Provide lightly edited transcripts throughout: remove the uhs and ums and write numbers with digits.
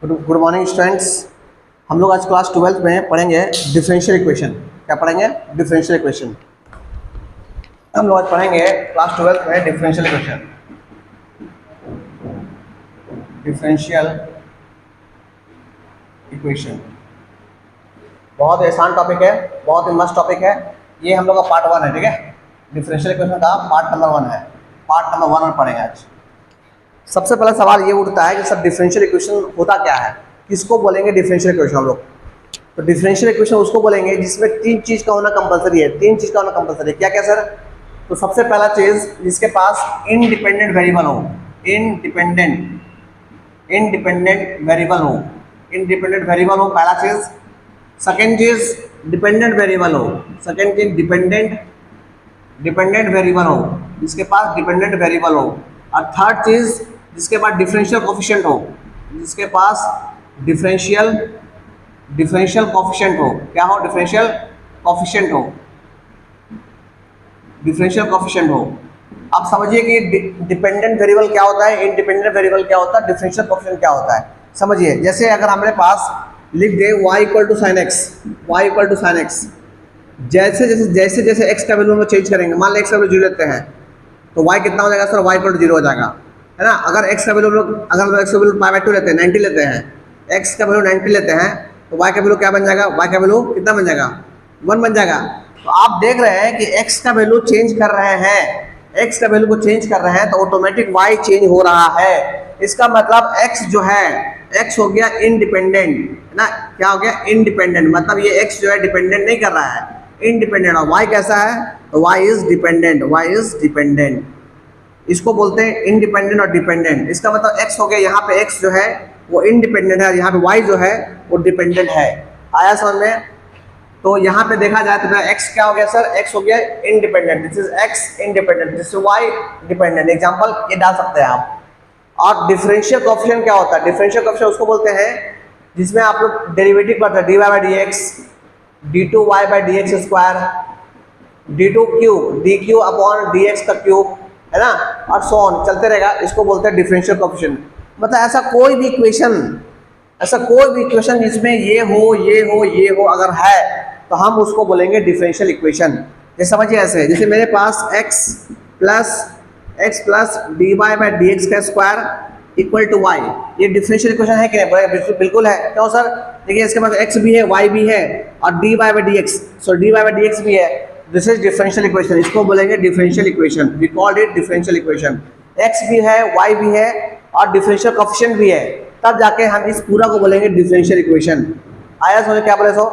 Good morning students. हम लोग आज क्लास 12 में पढ़ेंगे डिफरेंशियल इक्वेशन। क्या पढ़ेंगे? Differential equation. हम लोग आज पढ़ेंगे क्लास 12 में डिफरेंशियल इक्वेशन। डिफरेंशियल इक्वेशन बहुत आसान टॉपिक है, बहुत ही मस्त टॉपिक है। ये हम लोग का पार्ट 1 है, ठीक है। डिफरेंशियल इक्वेशन का पार्ट नंबर 1 है। पार्ट नंबर 1 में पढ़ेंगे आज। सबसे पहला सवाल ये उठता है कि सब डिफरेंशियल इक्वेशन होता क्या है, किसको बोलेंगे डिफरेंशियल इक्वेशन हम लोग? तो डिफरेंशियल इक्वेशन उसको बोलेंगे जिसमें तीन चीज़ का होना कंपलसरी है। तीन चीज़ का होना कंपलसरी है। क्या क्या सर? तो सबसे पहला चीज़ जिसके पास इंडिपेंडेंट वेरिएबल हो, इंडिपेंडेंट वेरिएबल हो, इंडिपेंडेंट वेरिएबल हो पहला चीज़। सेकेंड चीज़ डिपेंडेंट वेरिएबल हो, सेकेंड चीज़ डिपेंडेंट वेरिएबल हो, जिसके पास डिपेंडेंट वेरिएबल हो। और थर्ड चीज़ जिसके पास डिफरेंशियल कोफिशिएंट हो, जिसके पास डिफरेंशियल कोफिशिएंट हो। क्या हो? डिफरेंशियल कोफिशिएंट हो, डिफरेंशियल कोफिशिएंट हो। अब समझिए कि डिपेंडेंट वेरिएबल क्या होता है, इंडिपेंडेंट वेरिएबल क्या होता है, डिफरेंशियल कोफिशिएंट क्या होता है। समझिए, जैसे अगर हमारे पास लिख दे y equal to sine X, जैसे जैसे x का वैल्यू हम चेंज करेंगे, मान लें x का वैल्यू 0 लेते हैं तो y कितना हो जाएगा सर? y इक्वल टू 0 हो जाएगा, है ना। अगर x का वैल्यू अगर हम x का वैल्यू π/2 लेते हैं, 90 लेते हैं, x का वैल्यू 90 लेते हैं तो y का वैल्यू क्या बन जाएगा? y का वैल्यू कितना बन जाएगा? 1 बन जाएगा। तो आप देख रहे हैं कि x का वैल्यू चेंज कर रहे हैं, x का वैल्यू को चेंज कर रहे हैं तो ऑटोमेटिक y चेंज हो रहा है। इसका मतलब x जो है, x हो गया इंडिपेंडेंट, है ना। क्या हो गया? इंडिपेंडेंट। मतलब ये x जो है डिपेंडेंट नहीं कर रहा है, इंडिपेंडेंट। और y कैसा है? तो y इज डिपेंडेंट। इसको बोलते हैं इंडिपेंडेंट और डिपेंडेंट। इसका मतलब x हो गया, यहाँ पे x जो है वो इंडिपेंडेंट है, यहाँ पे y जो है वो डिपेंडेंट है। आया समझ में? तो यहाँ पे देखा जाए तो x क्या हो गया सर? x हो गया independent, this is x independent, this is y dependent. Example ये डाल सकते हैं आप। और डिफरेंशियल कोएफिशिएंट क्या होता है? डिफरेंशियल कोएफिशिएंट उसको बोलते हैं जिसमें आप लोग डेरिवेटिव करते हैं, dy/dx, d2y/dx square, dq upon dx का क्यूब, है ना, और सो ऑन चलते रहेगा। इसको बोलते हैं डिफरेंशियल कोएफिशिएंट। मतलब ऐसा कोई भी इक्वेशन जिसमें ये हो अगर है तो हम उसको बोलेंगे डिफरेंशियल इक्वेशन। जैसे समझिए, ऐसे जैसे मेरे पास x प्लस dy/dx का स्क्वायर इक्वल टू y, ये डिफरेंशियल इक्वेशन है कि नहीं? बिल्कुल है। क्यों सर? देखिए इसके पास x भी है, y भी है और dy/dx भी है। This is differential equation. इसको बोलेंगे differential equation. We called it differential equation. x भी है, y भी है और डिफरेंशियल कोएफिशिएंट भी है, तब जाके हम इस पूरा को बोलेंगे डिफरेंशियल इक्वेशन। आया समझ? क्या बोले सो?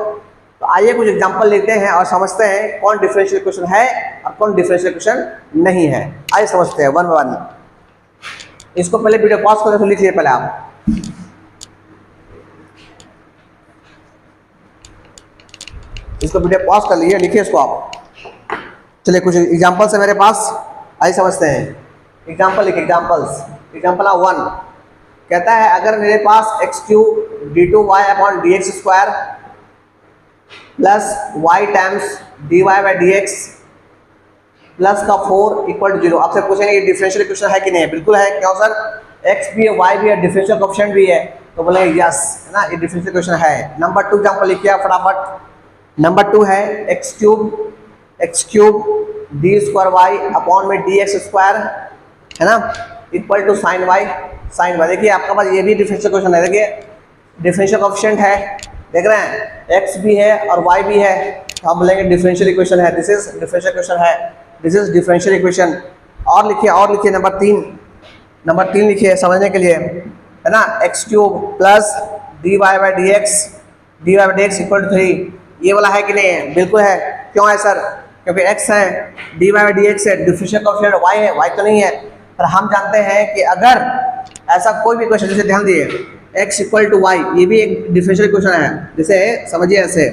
तो आइए कुछ एग्जांपल लेते हैं और समझते हैं कौन डिफरेंशियल इक्वेशन है और कौन डिफरेंशियल इक्वेशन नहीं है। आइए समझते हैं वन बाय वन। इसको पहले वीडियो पॉज करके तो लिख लीजिए पहले आप। इसको वीडियो पॉज कर लीजिए, लिखिए इसको आप। चलिए कुछ एग्जांपल्स है मेरे पास, आइए समझते हैं। एग्जांपल लिखिए, एग्जांपल 1 कहता है अगर मेरे पास x³ d2y/dx square plus y times dy/dx plus का 4 इक्वल टू 0। आपसे पूछेंगे ये डिफरेंशियल इक्वेशन है कि नहीं? बिल्कुल है। क्यों सर? x भी है, y भी है, डिफरेंशियल कोएफिशिएंट भी है, तो बोलेंगे यस, है ना, ये डिफरेंशियल इक्वेशन है। नंबर 2 एग्जांपल लिखिए फटाफट। नंबर 2 है x³ d² अपॉन में dx स्क्वायर, है ना, इक्वल टू साइन y। देखिए आपके पास ये भी डिफरेंशियल इक्वेशन है। देखिए डिफरेंशियल कोएफिशिएंट है, देख रहे हैं, x भी है और y भी है, तो हम बोलेंगे डिफरेंशियल इक्वेशन है। दिस इज डिफरेंशियल इक्वेशन है, दिस इज डिफरेंशियल इक्वेशन। और लिखिए नंबर 3 लिखिए समझने के लिए, है ना, x³ plus dy/dx equal to 3। ये वाला है कि नहीं है? बिल्कुल है। क्यों है सर? क्योंकि x है, dy/dx है, डिफरेंशियल कोएफिशिएंट y है, y तो नहीं है। पर हम जानते हैं कि अगर ऐसा कोई भी क्वेश्चन, जैसे ध्यान दिए x इक्वल टू y, ये भी एक डिफरेंशियल इक्वेशन है। जैसे समझिए ऐसे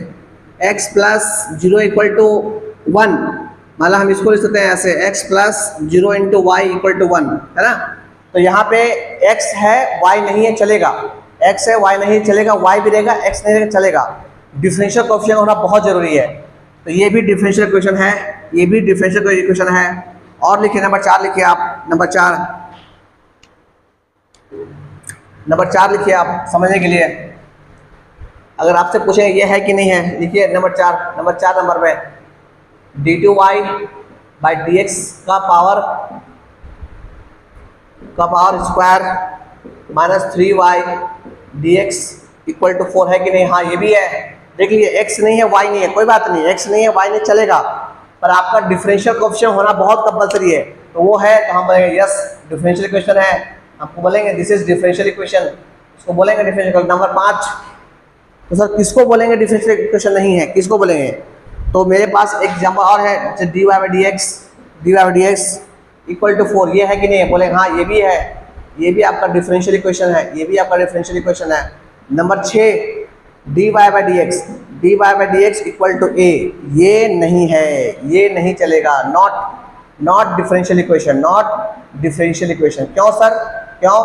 x प्लस 0 इक्वल टू 1, मतलब हम इसको लिख सकते हैं ऐसे x plus 0 into y equal to 1, है ना। तो यहाँ पे x है, y नहीं है, चलेगा। x है, y नहीं चलेगा, y भी रहेगा, x नहीं रहेगा, चलेगा। डिफरेंशियल कोएफिशिएंट होना बहुत जरूरी है। तो ये भी डिफरेंशियल इक्वेशन है, ये भी डिफरेंशियल इक्वेशन है। और लिखिए नंबर 4 लिखिए आप। नंबर 4 नंबर 4 लिखिए आप समझने के लिए। अगर आपसे पूछें ये है कि नहीं है, लिखिए नंबर 4। नंबर 4 नंबर में d2y बाई dx का power square minus 3y dx equal to 4 है कि नहीं? हाँ ये भी है। देख लीजिए x नहीं है y नहीं है, कोई बात नहीं, x नहीं है y नहीं चलेगा, पर आपका डिफरेंशियल कोएफिशिएंट होना बहुत कंपलसरी है, तो वो है, तो हम बोलेंगे यस डिफरेंशियल इक्वेशन है, आपको बोलेंगे दिस इज डिफरेंशियल इक्वेशन, इसको बोलेंगे डिफरेंशियल। नंबर 5, तो सर किसको बोलेंगे डिफरेंशियल इक्वेशन नहीं है, किसको बोलेंगे? तो मेरे पास एक एग्जाम्पल और है, जैसे dy by dx equal to 4, ये है कि नहीं है? बोलेंगे हाँ ये भी है, ये भी आपका डिफरेंशियल इक्वेशन है, ये भी आपका डिफरेंशियल इक्वेशन है। Number 6 dy by dx equal to a, ये नहीं है, ये नहीं चलेगा, not differential equation, not differential equation. क्यों सर? क्यों?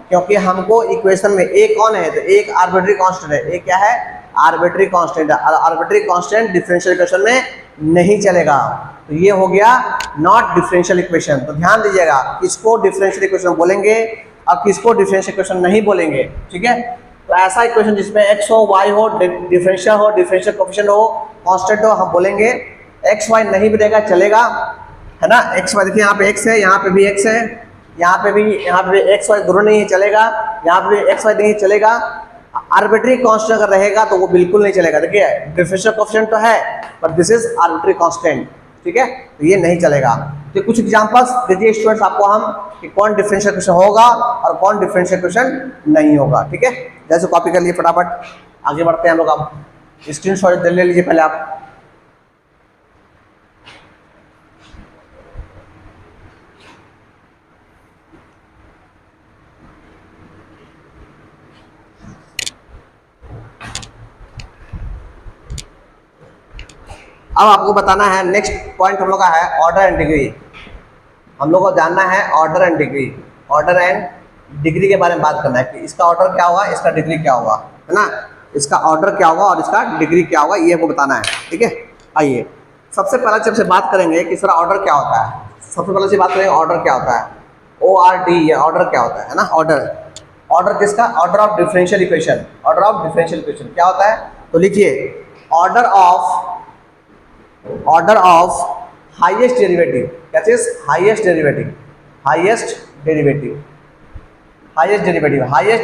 क्योंकि हमको इक्वेशन में a कौन है? तो एक आर्बिट्री कांस्टेंट है, a क्या है? आर्बिट्री कांस्टेंट है, आर्बिट्री कांस्टेंट डिफरेंशियल इक्वेशन में नहीं चलेगा, तो ये हो गया नॉट डिफरेंशियल इक्वेशन। तो ध्यान दीजिएगा, किसको डिफरेंशियल इक्वेशन बोलेंगे और किसको डिफरेंशियल इक्वेशन नहीं बोलेंगे, ठीक है? तो ऐसा इक्वेशन जिसमें x हो, y हो, डिफरेंशियल कोएफिशिएंट हो, कांस्टेंट हो, हम बोलेंगे। x y नहीं भी देगा चलेगा, है ना? x y देखिए यहाँ पे x है, यहाँ पे भी x है, यहाँ पे भी x y दोनों नहीं चलेगा, यहाँ पे भी x y नहीं चलेगा। आर्बिट्री कांस्टेंट अगर रहेगा तो वो बिल्कुल नहीं चलेगा। देखिए डिफरेंशियल कोएफिशिएंट तो है, पर दिस इज आर्बिट्री कांस्टेंट, ठीक है? तो ये नहीं चलेगा। तो कुछ एग्जांपल्स दीजिए स्टूडेंट्स आपको हम कि कौन डिफरेंशियल इक्वेशन होगा और कौन डिफरेंशियल इक्वेशन नहीं होगा, ठीक है? जैसे कॉपी कर लिए फटाफट, आगे बढ़ते हैं हम लोग। अब स्क्रीनशॉट ले लीजिए पहले आप। अब आपको बताना है, नेक्स्ट पॉइंट हम लोग का है ऑर्डर एंड डिग्री। हम लोग को जानना है order and degree, order and degree के बारे में बात करना है कि इसका ऑर्डर क्या होगा, इसका डिग्री क्या होगा, है ना? इसका ऑर्डर क्या होगा और इसका डिग्री क्या होगा, ये हमको बताना है, ठीक है? आइए सबसे पहले जब से बात करेंगे कि सर ऑर्डर क्या होता है, सबसे पहले से बात करेंगे ऑर्डर क्या होता है। ORD, ये ऑर्डर क्या होता है ना? ऑर्डर किसका? Order of differential equation, order of differential equation क्या होता है? तो लिखिए order of highest derivative, that is highest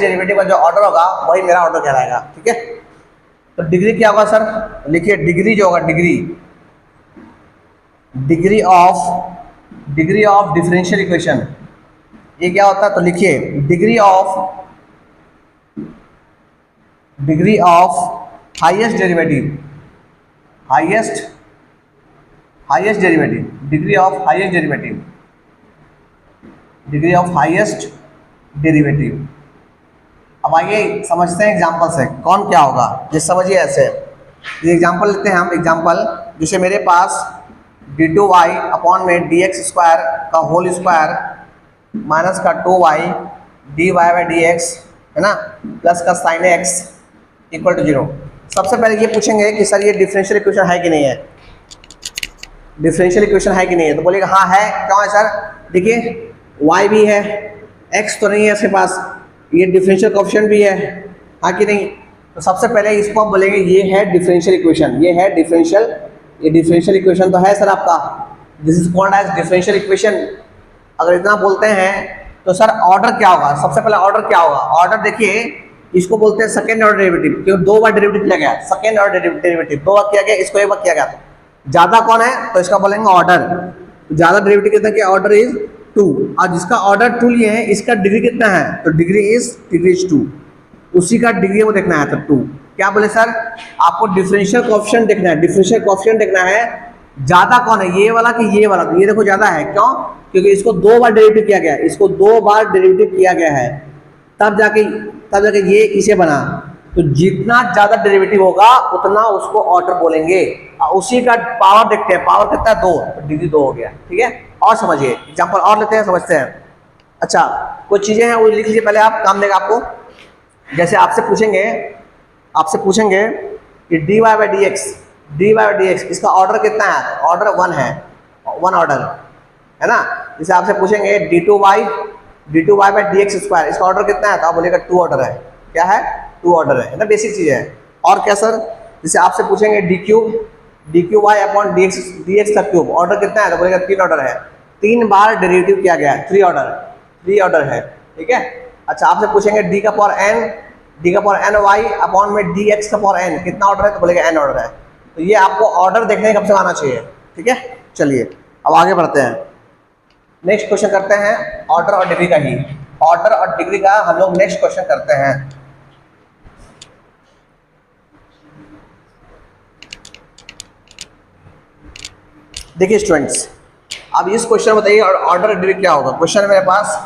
derivative का जो ऑर्डर होगा वही मेरा ऑर्डर कहलाएगा, ठीक है? तो डिग्री क्या होगा सर? लिखिए डिग्री जो होगा, डिग्री ऑफ डिफरेंशियल इक्वेशन, ये क्या होता है? तो लिखिए degree of highest derivative, degree of highest derivative. अब आइए समझते हैं एग्जांपल से कौन क्या होगा, जिस समझिए ऐसे। ये एग्जांपल लेते हैं हम, एग्जांपल जैसे मेरे पास d2y अपॉन में dx स्क्वायर का होल स्क्वायर माइनस का 2y dy बाई dx, है ना, प्लस का साइन x इक्वल टू 0। सबसे पहले ये पूछेंगे कि सर ये डिफरेंशियल इक्वेशन है कि नहीं है, डिफरेंशियल इक्वेशन है कि नहीं है? तो बोलेगा हाँ है। क्यों है सर? देखिए y भी है, x तो नहीं है इसके पास, ये डिफरेंशियल कोएफिशिएंट भी है, हाँ कि नहीं? तो सबसे पहले इसको हम बोलेंगे ये है डिफरेंशियल इक्वेशन, ये डिफरेंशियल इक्वेशन तो है सर आपका, this is called as differential equation. अगर इतना बोलते हैं तो सर ऑर्डर क्या होगा? सबसे पहले ऑर्डर क्या होगा? ऑर्डर देखिए इसको बोलते हैं सेकेंड ऑर्डर डेरिवेटिव, क्यों? 2 बार डेरिवेटिव किया गया, सेकेंड ऑर्डर डेरिवेटिव 2 बार किया गया, इसको 1 बार किया गया। ज्यादा कौन है? तो इसका बोलेंगे ऑर्डर। ज्यादा डेरिवेटिव कितना है? ऑर्डर इज 2, और जिसका ऑर्डर 2 लिए है इसका डिग्री कितना है? तो डिग्री इज 2, उसी का डिग्री वो देखना है, तो 2। क्या बोले सर? आपको डिफरेंशियल कोएफिशिएंट देखना है, डिफरेंशियल कोएफिशिएंट देखना है ज्यादा कौन है, ये वाला कि ये वाला? तो ये देखो ज्यादा है, क्यों? क्योंकि इसको 2 बार डेरिवेटिव किया गया है, इसको 2 बार डेरिवेटिव किया गया है, तब जाके ये इसे बना। तो जितना ज्यादा डेरिवेटिव होगा उतना उसको ऑर्डर बोलेंगे, और उसी का पावर देखते हैं, पावर कितना है? 2, तो डिग्री 2 हो गया, ठीक है? और समझिए एग्जांपल और लेते हैं, समझते हैं। अच्छा कुछ चीजें हैं वो लिख लीजिए पहले आप, काम देगा आपको। जैसे आपसे पूछेंगे कि dy बाई dx इसका ऑर्डर कितना है? ऑर्डर 1 है, 1 ऑर्डर, है ना? जैसे आपसे पूछेंगे d2y d2y/dx², इसका ऑर्डर कितना है? तो आप बोलेगा 2 ऑर्डर है। क्या है? 2 ऑर्डर है ना, बेसिक चीज़ है। और क्या सर? जैसे आपसे पूछेंगे dx का क्यूब, ऑर्डर कितना है? तो बोलेगा 3 ऑर्डर है। 3 बार डेरिवेटिव किया गया है, 3 ऑर्डर है, ठीक है। अच्छा, आपसे पूछेंगे d का पावर n y अपॉन में dx का पावर n, कितना ऑर्डर है? तो बोलेगा n ऑर्डर है। तो ये आपको ऑर्डर देखने कब से आना चाहिए, ठीक है। चलिए अब आगे बढ़ते हैं, नेक्स्ट क्वेश्चन करते हैं ऑर्डर और डिग्री का ही। ऑर्डर और डिग्री का हम लोग नेक्स्ट क्वेश्चन करते हैं। देखिए स्टूडेंट्स, अब इस क्वेश्चन में बताइए ऑर्डर और डिग्री क्या होगा। क्वेश्चन है मेरे पास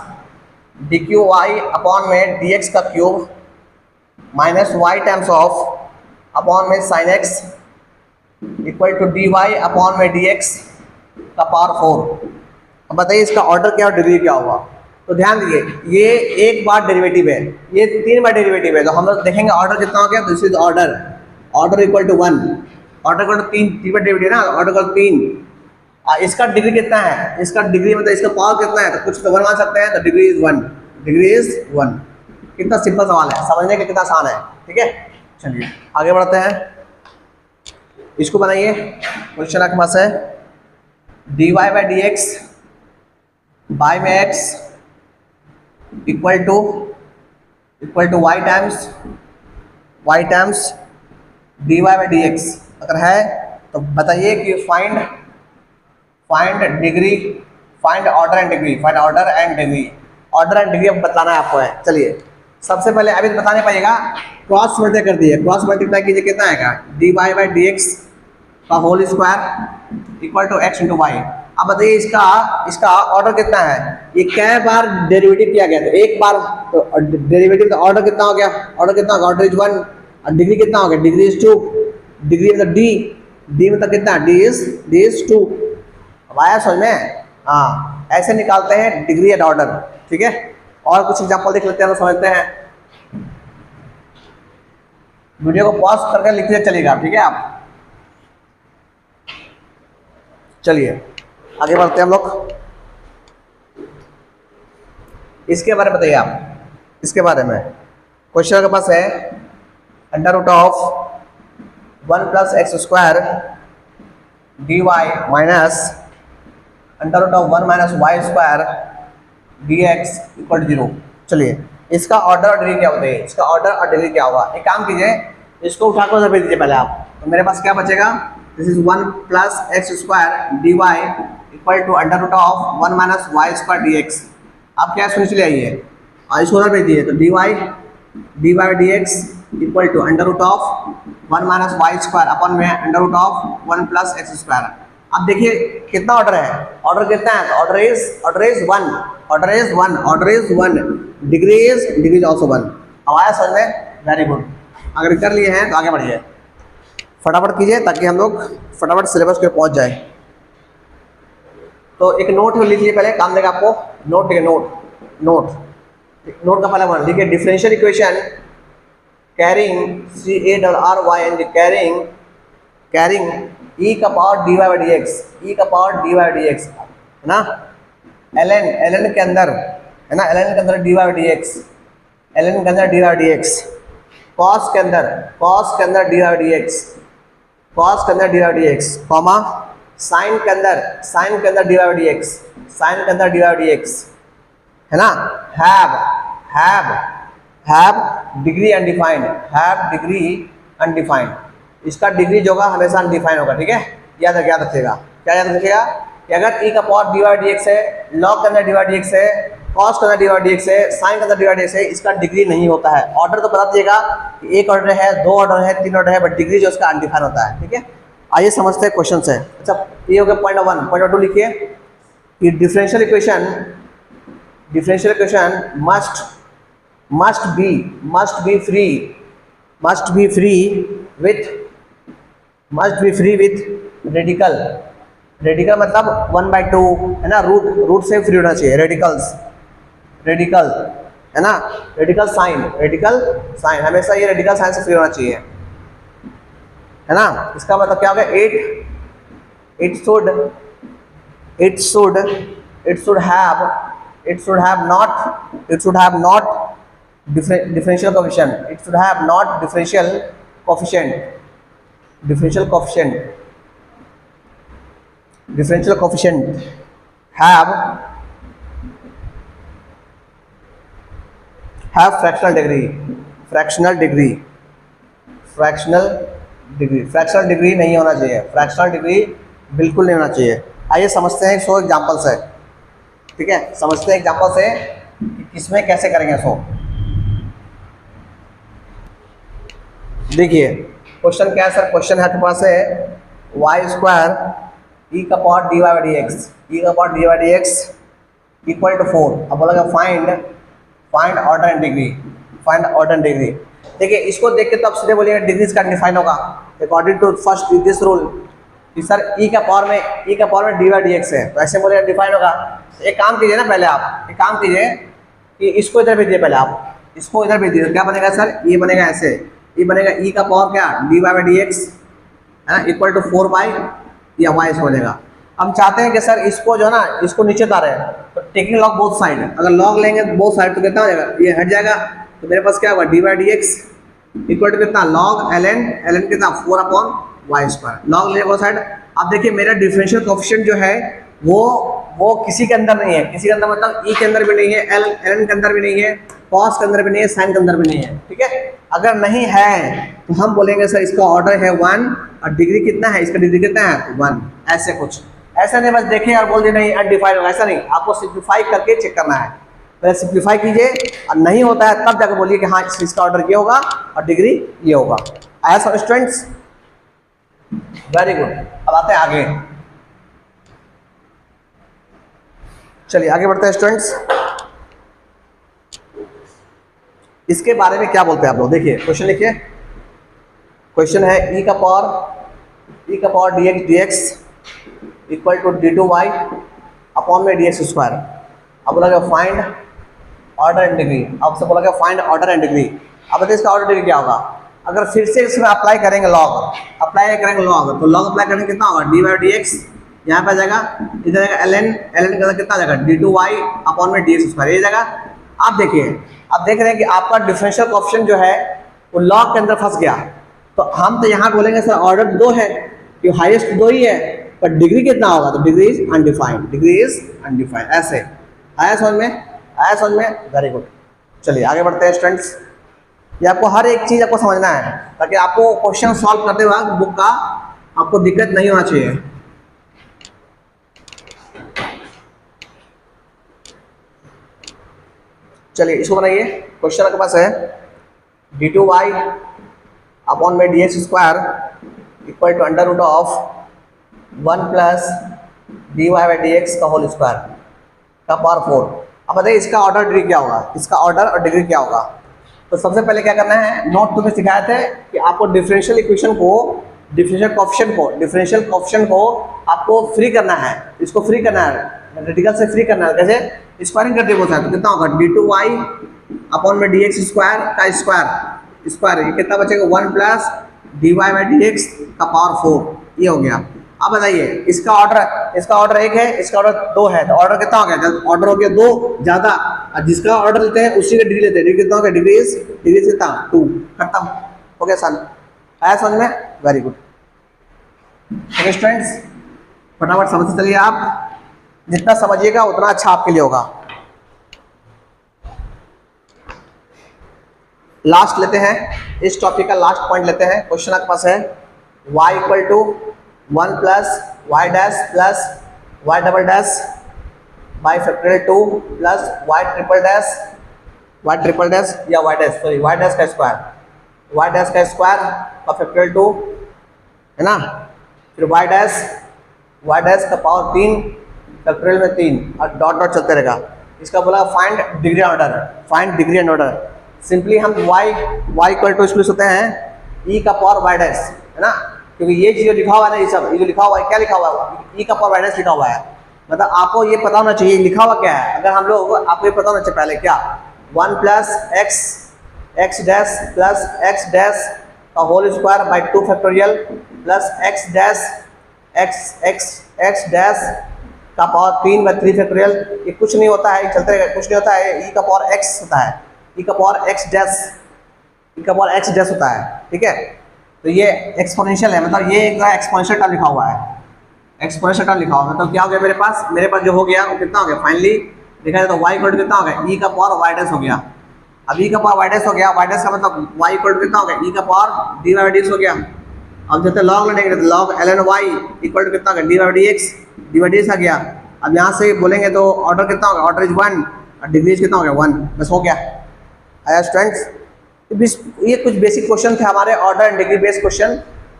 dqy अपॉन में dx का cube minus y times of upon में sin x equal to dy upon में dx का पावर 4। अब बताइए इसका ऑर्डर क्या और डिग्री क्या होगा। तो ध्यान दीजिए, ये एक बार डेरिवेटिव है, ये 3 बार डेरिवेटिव है, तो हम लोग देखेंगे ऑर्डर कितना हो गया। This is order equal to 1, order equal to 3 बार डेरिवेटिव ना, ऑर्डर इक्वल 3। इसका डिग्री कितना है? इसका डिग्री मतलब इसका पावर कितना है? तो कुछ तो 1 मान सकते हैं, तो डिग्री इज 1। कितना सिंपल सवाल है, समझने के कितना आसान है, ठीक है। चलिए आगे बढ़ते हैं, इसको बनाइए। क्वेश्चन आपके पास है dy/dx बाय में x equal to y times dy/dx अगर है तो बताइए कि find degree, find order and degree. Order and degree अब बताना है आपको है। चलिए सबसे पहले अभी बताने पाइएगा, क्रॉस मल्टीप्लाई कर दिए, क्रॉस मल्टीप्लाई कीजिए, कितना आएगा? dy/dx का whole square equal to x into Y. अब बताइए इसका ऑर्डर कितना है? ये कै बार डेरिवेटिव किया गया? तो एक बार डेरिवेटिव, तो ऑर्डर कितना हो गया? ऑर्डर इज 1 और डिग्री कितना हो गया? Degree is 2। डिग्री मतलब डी मतलब कितना? D is 2। अब आया समझ में? हाँ, ऐसे निकालते हैं डिग्री एंड ऑर्डर, ठीक है। और कुछ एग्जांपल देख लेते हैं तो समझते हैं। वीडियो को पॉज करके लिखते चलेगा, ठीक है। आप चलिए आगे बढ़ते हैं हम लोग। इसके बारे में बताइए आप, इसके बारे में क्वेश्चन के पास है under root of 1 plus X square dy minus under root of 1 minus Y square dx equal to 0। चलिए इसका ऑर्डर और डिग्री क्या होता है? इसका ऑर्डर और डिग्री क्या होगा? एक काम कीजिए, इसको उठाकर भेज दीजिए पहले आप, तो मेरे पास क्या बचेगा? This is 1 plus X square dy equal to under root of 1 minus Y square dx। आप क्या सुनिश्चित ले आइए और इसको उधर भेज दीजिए, तो dy/dx equal to under root of 1 minus Y square upon में under root of 1 plus X square. अब देखिए कितना ऑर्डर है? ऑर्डर कितना है? तो order is 1, degree is also 1। अब आया समझ में? Very good. अगर कर लिए हैं तो आगे बढ़िए, फटाफट कीजिए ताकि हम लोग फटाफट सिलेबस पे पहुंच जाए। तो एक नोट लिख लीजिए, पहले काम देगा आपको। नोट का पहला वन लिखिए, differential equation carrying CARRYNG carrying e का पावर dy/dx, है ना। ln के अंदर है ना, ln के अंदर dy/dx, cos के अंदर dy/dx, कॉमा sin के अंदर dy/dx, है ना। हैव डिग्री अनडिफाइंड, इसका डिग्री जो होगा हमेशा अनडिफाइंड होगा, ठीक है। याद रखिएगा, क्या याद रखिएगा कि अगर e का पावर dy/dx है, log के अंदर dy/dx है, cos के अंदर dy/dx है, sin के अंदर dy/dx है, इसका डिग्री नहीं होता है। ऑर्डर तो बता दीजिएगा कि 1 ऑर्डर है, 2 ऑर्डर है, 3 ऑर्डर है, बट डिग्री जो उसका अनडिफाइंड होता है, ठीक है। आइए समझते हैं क्वेश्चन से। अच्छा, ये हो गया पॉइंट 1। पॉइंट 2 लिखिए कि differential equation must be free with radical मतलब 1/2 है ना, रूट से फ्री होना चाहिए। रेडिकल है ना, रेडिकल साइन हमेशा ये रेडिकल साइन से फ्री होना चाहिए, है ना। इसका मतलब क्या होगा? it should have it should have not differential coefficient, it should have not differential coefficient, differential coefficient, differential coefficient have fractional degree, fractional degree, fractional degree, fractional degree नहीं होना चाहिए, fractional degree बिल्कुल नहीं होना चाहिए। आइए समझते हैं 100 एग्जाम्पल से, ठीक है, समझते हैं एग्जाम्पल से कि किसमें कैसे करेंगे। सो देखिए क्वेश्चन क्या है सर, क्वेश्चन है आपके पास है वाई स्क्वायर ई का power D Y by D X, E का power D Y D X equal to 4। अब बोला find order and degree, find order and degree. देखिए इसको देख के तो आप सीधे बोलिएगा डिग्रीज का डिफाइन होगा according to first this rule कि सर ई का पावर में डी वाई डी एक्स है, तो ऐसे बोलिएगा डिफाइन होगा। तो एक काम कीजिए ना, पहले आप एक काम कीजिए कि इसको इधर भेज दिए, पहले आप इसको इधर भेज दीजिए, क्या बनेगा सर, ये बनेगा ऐसे, ये बनेगा ई का पावर क्या D Y by D X है ना इक्वल टू 4 बाई या वाई से बनेगा। हम चाहते हैं कि सर इसको जो है ना इसको नीचे उतारे, तो टेकिंग लॉग बोथ साइड, अगर लॉग लेंगे बोथ साइड तो कितना हो जाएगा, ये हट जाएगा, तो मेरे पास क्या होगा D Y D X equal to कितना लॉग एल एन कितना 4 अपॉन वाई स्क्वायर, लॉग ले बोथ साइड। अब देखिए मेरा डिफरेंशियल कोएफिशिएंट जो है वो किसी के अंदर नहीं है, किसी के अंदर मतलब ई के अंदर भी नहीं है, एल एन के अंदर भी नहीं है, कॉस के अंदर भी नहीं है, साइन के अंदर भी नहीं है, ठीक है। अगर नहीं है तो हम बोलेंगे सर इसका ऑर्डर है 1 और डिग्री कितना है, इसका डिग्री कितना है 1, ऐसे कुछ। ऐसा नहीं बस देखें और बोल दिए नहीं अनडिफाइंड होगा, ऐसा नहीं, आपको सिंप्लीफाई करके चेक करना है। पहले सिंप्लीफाई कीजिए और नहीं होता है तब जाकर बोलिए कि हाँ इसका ऑर्डर ये होगा और डिग्री ये होगा। आया सब स्टूडेंट्स, वेरी गुड। अब आते हैं आगे, चलिए आगे बढ़ते हैं स्टूडेंट्स। इसके बारे में क्या बोलते हैं आप लोग, देखिए क्वेश्चन लिखिए। क्वेश्चन है ई का power D X equal to D two Y upon में डी एक्स स्क्वायर। अब बोला गया फाइंड ऑर्डर एंड डिग्री, आपसे बोला गया फाइंड ऑर्डर एंड डिग्री। अब बताइए इसका ऑर्डर डिग्री क्या होगा। अगर फिर से इसमें अप्लाई करेंगे लॉग, तो लॉग अप्लाई करेंगे कितना होगा डी वाई डी एक्स, यहाँ पे आ जाएगा, इधर आएगा एल एन का कितना आ जाएगा डी टू वाई अपॉन में डी एक्स स्क्वायर, ये जाएगा। आप देखिए, आप देख रहे हैं कि आपका डिफरेंशियल कोएफिशिएंट जो है वो लॉग के अंदर फंस गया। तो हम तो यहाँ बोलेंगे सर ऑर्डर 2 है, कि हाईएस्ट 2 ही है, पर डिग्री कितना होगा, तो डिग्री इज अनडिफाइंड, ऐसे। आया समझ में, वेरी गुड। चलिए आगे बढ़ते हैं स्टूडेंट्स। ये आपको हर एक चीज़ आपको समझना है ताकि आपको क्वेश्चन सॉल्व करते वक्त बुक का आपको दिक्कत नहीं होना चाहिए। चलिए इसको बनाइए। क्वेश्चन आपके पास है डी टू वाई अपॉन में D X square equal to under root of 1 plus D Y by D X का होल स्क्वायर का पावर 4। अब बताइए इसका ऑर्डर डिग्री क्या होगा, इसका ऑर्डर और डिग्री क्या होगा। तो सबसे पहले क्या करना है, नोट तुम्हें सिखाए थे कि आपको डिफरेंशियल इक्वेशन को, डिफरेंशियल कोएफिशिएंट को आपको फ्री करना है, इसको फ्री करना है, रेडिकल से फ्री करना है। कैसे, स्क्वायरिंग करते बोलता है, तो कितना होगा डी टू वाई अपॉन में डी एक्स स्क्वायर का स्क्वायर, ये कितना बचेगा 1 plus D Y by D X का पावर 4, ये हो गया। अब बताइए इसका ऑर्डर 1 है, इसका ऑर्डर 2 है, तो ऑर्डर कितना हो गया, ऑर्डर हो गया 2 ज़्यादा, और जिसका ऑर्डर लेते हैं उसी का डिग्री लेते हैं, डिग्री कितना हो गया, डिग्री कितना 2, खत्म हो गया सन। आया समझ में, वेरी गुड। ओके स्टूडेंट्स, फटाफट समझते चलिए, आप जितना समझिएगा उतना अच्छा आपके लिए होगा। लास्ट लेते हैं, इस टॉपिक का लास्ट पॉइंट लेते हैं। क्वेश्चन आपके पास है y equal to 1 plus y dash plus y double dash by factorial 2 plus y triple dash या वाई डैश का स्क्वायर का फैक्टोरियल 2 है ना, फिर वाई डैश का पावर 3 फैक्टोरियल में 3 और डॉट चलते रहेगा। इसका बोला find degree and order. Simply हम y इक्वल टू इसको होते हैं e का पावर वाई डैश, है ना, क्योंकि ये चीज़ लिखा हुआ है ना, ये सब ये जो लिखा हुआ है, क्या लिखा हुआ है, e का पावर वाई डैश लिखा हुआ है। मतलब आपको ये पता होना चाहिए लिखा हुआ क्या है। अगर हम लोग, आपको ये पता होना चाहिए पहले क्या, 1 plus X dash plus X dash का whole square by 2 factorial plus X dash का पावर 3 व 3 फैक्टोरियल, ये कुछ नहीं होता है, चलते रहेगा, कुछ नहीं होता है, e का पावर x होता है, e का पावर x डैश, e का पावर x डैश होता है, ठीक है। तो ये एक्सपोनेंशियल है, मतलब ये एक एक्सपोनेंशियल टर्म लिखा हुआ है, एक्सपोनेंशियल टर्म लिखा हुआ है। मतलब क्या हो गया मेरे पास जो हो गया वो कितना हो गया, फाइनली देखा जाए तो y इक्वल टू कितना हो गया, e का पावर y डैश हो गया। अब e का पावर y डैश हो गया, y डैश का मतलब y इक्वल टू कितना हो गया, e का पावर dy बाई dx हो गया। अब जैसे लॉग लेंगे तो log ln y equal to कितना हो गया, dy by dx, dy by dx आ गया। अब यहाँ से बोलेंगे तो ऑर्डर कितना होगा, ऑर्डर इज 1 और डिग्रीज कितना हो गया 1, बस हो गया। आया स्टूडेंट्स, ये कुछ बेसिक क्वेश्चन थे हमारे order and degree based question.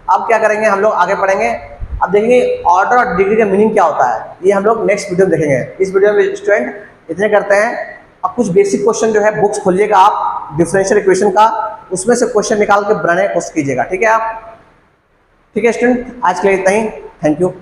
अब क्या करेंगे हम लोग, आगे पढ़ेंगे। अब देखेंगे ऑर्डर और डिग्री का मीनिंग क्या होता है, ये हम लोग नेक्स्ट वीडियो में देखेंगे। इस वीडियो में स्टूडेंट इतने करते हैं। अब कुछ बेसिक क्वेश्चन जो है बुक्स खोलिएगा आप डिफरेंशियल इक्वेशन का, उसमें से क्वेश्चन निकाल के बनाने की कोशिश कीजिएगा, ठीक है आप। ठीक है स्टूडेंट, आज के लिए इतना ही, थैंक यू।